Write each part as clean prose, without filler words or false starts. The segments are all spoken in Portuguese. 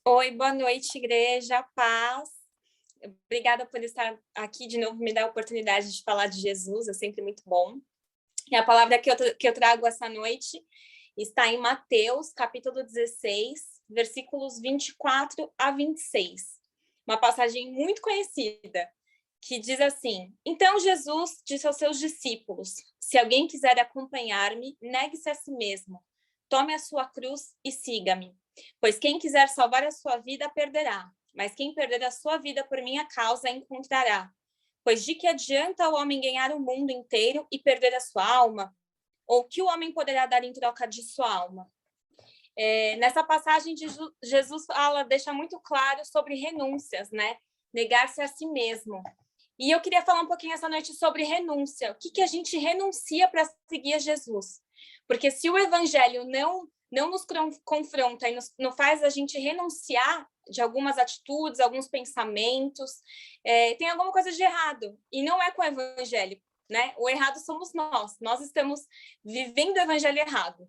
Oi, boa noite, igreja, paz. Obrigada por estar aqui de novo, me dar a oportunidade de falar de Jesus, é sempre muito bom. E a palavra que eu trago essa noite está em Mateus, capítulo 16, versículos 24 a 26. Uma passagem muito conhecida, que diz assim: Então Jesus disse aos seus discípulos: Se alguém quiser acompanhar-me, negue-se a si mesmo, tome a sua cruz e siga-me. Pois quem quiser salvar a sua vida, perderá, mas quem perder a sua vida por minha causa, a encontrará. Pois de que adianta o homem ganhar o mundo inteiro e perder a sua alma? Ou que o homem poderá dar em troca de sua alma? Nessa passagem, Jesus deixa muito claro sobre renúncias, né? Negar-se a si mesmo. E eu queria falar um pouquinho essa noite sobre renúncia. O que a gente renuncia para seguir a Jesus? Porque se o evangelho não nos confronta e não faz a gente renunciar de algumas atitudes, alguns pensamentos, tem alguma coisa de errado. E não é com o evangelho, né? O errado somos nós. Nós estamos vivendo o evangelho errado.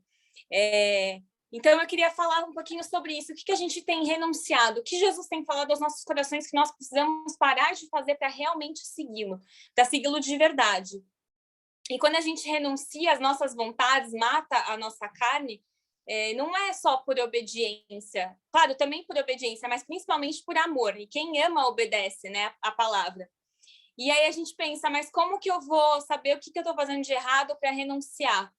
Então, eu queria falar um pouquinho sobre isso. O que a gente tem renunciado? O que Jesus tem falado aos nossos corações que nós precisamos parar de fazer para realmente segui-lo, para segui-lo de verdade? E quando a gente renuncia às nossas vontades, mata a nossa carne, não é só por obediência. Claro, também por obediência, mas principalmente por amor. E quem ama, obedece, né? A palavra. E aí a gente pensa, mas como que eu vou saber o que eu estou fazendo de errado para renunciar?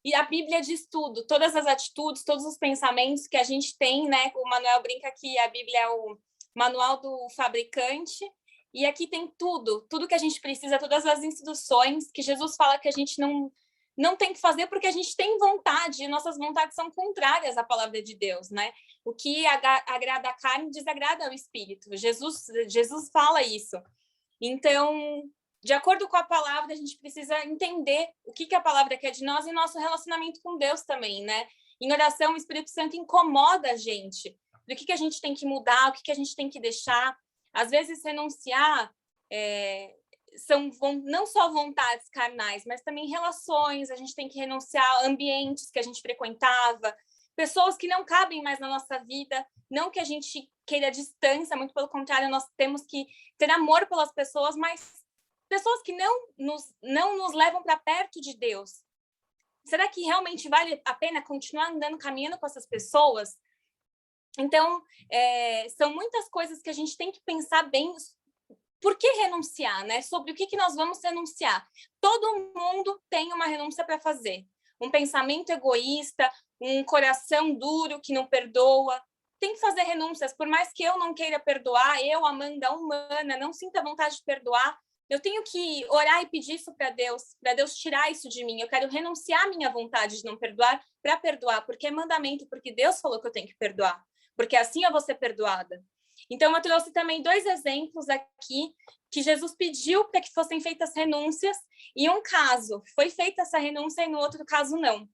E a Bíblia diz tudo, todas as atitudes, todos os pensamentos que a gente tem, né? O Manuel brinca que a Bíblia é o manual do fabricante, e aqui tem tudo que a gente precisa, todas as instruções que Jesus fala que a gente não tem que fazer porque a gente tem vontade, e nossas vontades são contrárias à palavra de Deus, né? O que agrada a carne desagrada ao espírito. Jesus fala isso. Então, de acordo com a palavra, a gente precisa entender o que a palavra quer de nós e nosso relacionamento com Deus também, né? Em oração, o Espírito Santo incomoda a gente do que a gente tem que mudar, o que a gente tem que deixar. Às vezes, renunciar são não só vontades carnais, mas também relações. A gente tem que renunciar a ambientes que a gente frequentava, pessoas que não cabem mais na nossa vida. Não que a gente queira distância, muito pelo contrário, nós temos que ter amor pelas pessoas, mas pessoas que não nos levam para perto de Deus. Será que realmente vale a pena continuar andando, caminhando com essas pessoas? Então, são muitas coisas que a gente tem que pensar bem. Por que renunciar, né? Sobre o que nós vamos renunciar. Todo mundo tem uma renúncia para fazer. Um pensamento egoísta, um coração duro que não perdoa. Tem que fazer renúncias. Por mais que eu não queira perdoar, eu, Amanda, humana, não sinta vontade de perdoar, eu tenho que orar e pedir isso para Deus tirar isso de mim. Eu quero renunciar à minha vontade de não perdoar para perdoar, porque é mandamento, porque Deus falou que eu tenho que perdoar. Porque assim eu vou ser perdoada. Então, eu trouxe também 2 exemplos aqui que Jesus pediu para que fossem feitas renúncias, e um caso foi feita essa renúncia e no outro caso não.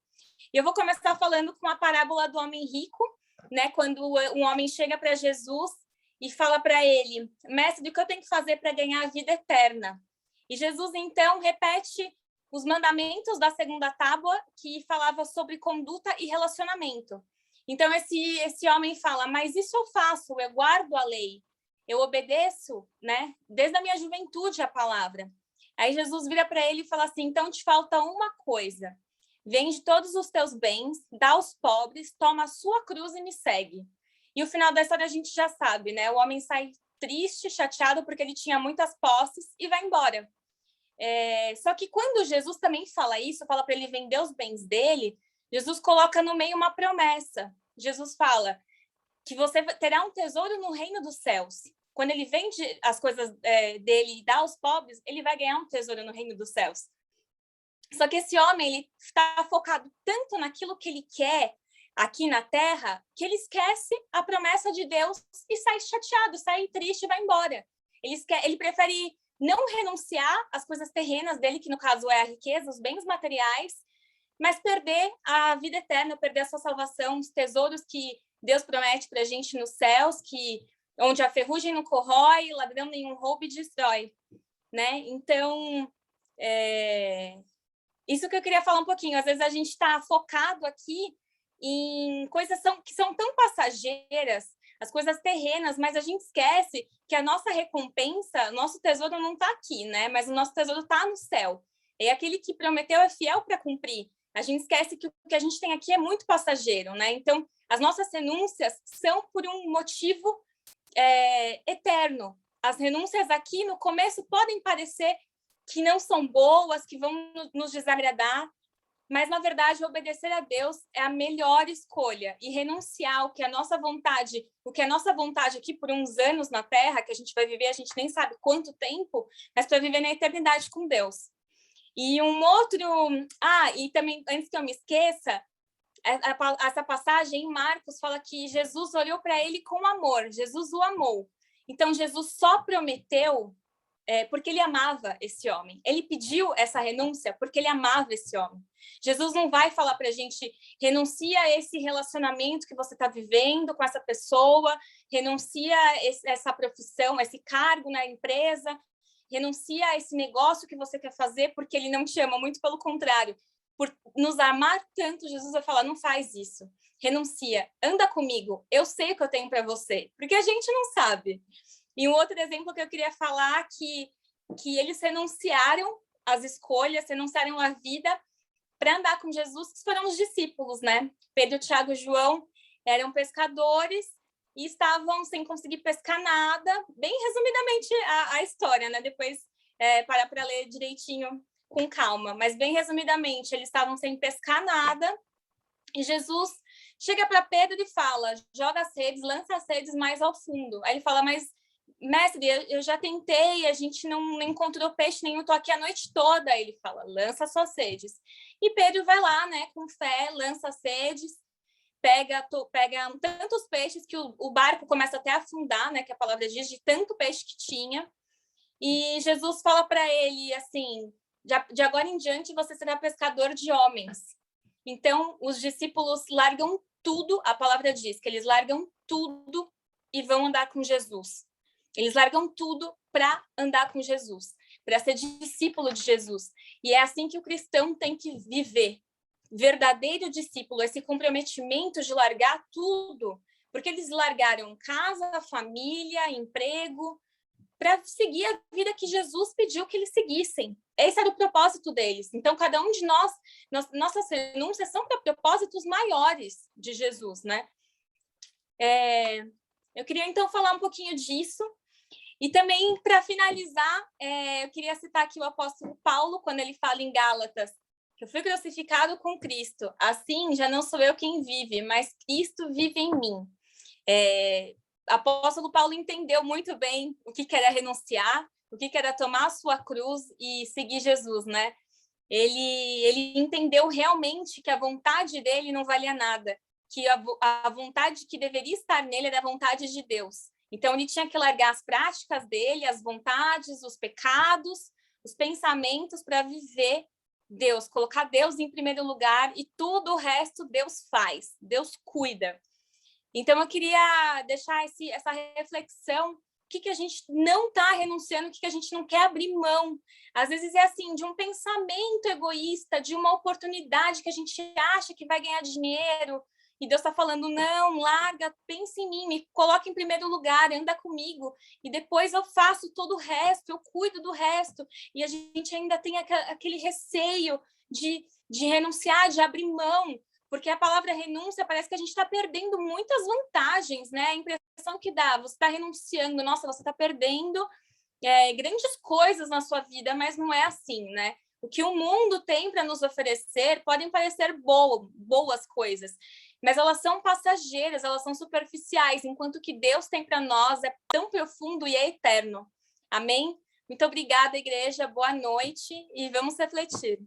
E eu vou começar falando com a parábola do homem rico, né? Quando um homem chega para Jesus e fala para ele: Mestre, o que eu tenho que fazer para ganhar a vida eterna? E Jesus, então, repete os mandamentos da segunda tábua, que falava sobre conduta e relacionamento. Então, esse homem fala, mas isso eu faço, eu guardo a lei, eu obedeço, né? Desde a minha juventude a palavra. Aí Jesus vira para ele e fala assim, então te falta uma coisa. Vende todos os teus bens, dá aos pobres, toma a sua cruz e me segue. E o final da história a gente já sabe, né? O homem sai triste, chateado, porque ele tinha muitas posses e vai embora. Só que quando Jesus também fala isso, fala para ele vender os bens dele, Jesus coloca no meio uma promessa. Jesus fala que você terá um tesouro no reino dos céus. Quando ele vende as coisas dele e dá aos pobres, ele vai ganhar um tesouro no reino dos céus. Só que esse homem, ele está focado tanto naquilo que ele quer aqui na terra, que ele esquece a promessa de Deus e sai chateado, sai triste e vai embora. Ele prefere não renunciar às coisas terrenas dele, que no caso é a riqueza, os bens materiais, mas perder a vida eterna, perder a sua salvação, os tesouros que Deus promete para a gente nos céus, onde a ferrugem não corrói, ladrão nenhum rouba e destrói, né? Então, isso que eu queria falar um pouquinho. Às vezes a gente está focado aqui em coisas que são tão passageiras. as coisas terrenas, mas a gente esquece que a nossa recompensa, nosso tesouro não está aqui, né? Mas o nosso tesouro está no céu. E aquele que prometeu é fiel para cumprir. A gente esquece que o que a gente tem aqui é muito passageiro, né? Então, as nossas renúncias são por um motivo eterno. As renúncias aqui no começo podem parecer que não são boas, que vão nos desagradar, mas na verdade obedecer a Deus é a melhor escolha, e renunciar o que é nossa vontade, aqui por uns anos na Terra, que a gente vai viver, a gente nem sabe quanto tempo, mas para viver na eternidade com Deus. E um outro, e também antes que eu me esqueça, essa passagem em Marcos fala que Jesus olhou para ele com amor, Jesus o amou. Então, Jesus só prometeu porque ele amava esse homem. Ele pediu essa renúncia porque ele amava esse homem. Jesus não vai falar para a gente, renuncia a esse relacionamento que você está vivendo com essa pessoa, renuncia a essa profissão, esse cargo na empresa, renuncia a esse negócio que você quer fazer porque ele não te ama, muito pelo contrário. Por nos amar tanto, Jesus vai falar, não faz isso. Renuncia, anda comigo, eu sei o que eu tenho para você, porque a gente não sabe. E um outro exemplo que eu queria falar, que eles renunciaram às escolhas, renunciaram à vida para andar com Jesus, que foram os discípulos, né? Pedro, Tiago e João eram pescadores e estavam sem conseguir pescar nada, bem resumidamente a história, né? Depois parar para ler direitinho, com calma, mas bem resumidamente, eles estavam sem pescar nada, e Jesus chega para Pedro e fala, joga as redes, lança as redes mais ao fundo. Aí ele fala, mas mestre, eu já tentei, a gente não encontrou peixe nenhum, estou aqui a noite toda. Aí ele fala, lança suas redes. E Pedro vai lá, né, com fé, lança as redes, pega tantos peixes que o barco começa até a afundar, né, que a palavra diz, de tanto peixe que tinha. E Jesus fala para ele assim, de agora em diante você será pescador de homens. Então, os discípulos largam tudo, a palavra diz que eles largam tudo e vão andar com Jesus. Eles largam tudo para andar com Jesus, para ser discípulo de Jesus. E é assim que o cristão tem que viver. Verdadeiro discípulo, esse comprometimento de largar tudo, porque eles largaram casa, família, emprego, para seguir a vida que Jesus pediu que eles seguissem. Esse era o propósito deles. Então, cada um de nós, nossas renúncias são para propósitos maiores de Jesus, né? Eu queria, então, falar um pouquinho disso. E também, para finalizar, eu queria citar aqui o apóstolo Paulo, quando ele fala em Gálatas, que eu fui crucificado com Cristo. Assim, já não sou eu quem vive, mas Cristo vive em mim. Apóstolo Paulo entendeu muito bem o que era renunciar, o que era tomar a sua cruz e seguir Jesus, né? Ele entendeu realmente que a vontade dele não valia nada, que a vontade que deveria estar nele era a vontade de Deus. Então, ele tinha que largar as práticas dele, as vontades, os pecados, os pensamentos para viver Deus, colocar Deus em primeiro lugar, e tudo o resto Deus faz, Deus cuida. Então, eu queria deixar essa reflexão, o que a gente não está renunciando, o que a gente não quer abrir mão. Às vezes é assim, de um pensamento egoísta, de uma oportunidade que a gente acha que vai ganhar dinheiro, e Deus está falando, não, larga, pense em mim, me coloca em primeiro lugar, anda comigo, e depois eu faço todo o resto, eu cuido do resto. E a gente ainda tem aquele receio de renunciar, de abrir mão, porque a palavra renúncia parece que a gente está perdendo muitas vantagens, né? A impressão que dá, você está renunciando, nossa, você está perdendo grandes coisas na sua vida, mas não é assim, né? O que o mundo tem para nos oferecer podem parecer boas coisas, mas elas são passageiras, elas são superficiais, enquanto que Deus tem para nós é tão profundo e é eterno. Amém? Muito obrigada, igreja, boa noite, e vamos refletir.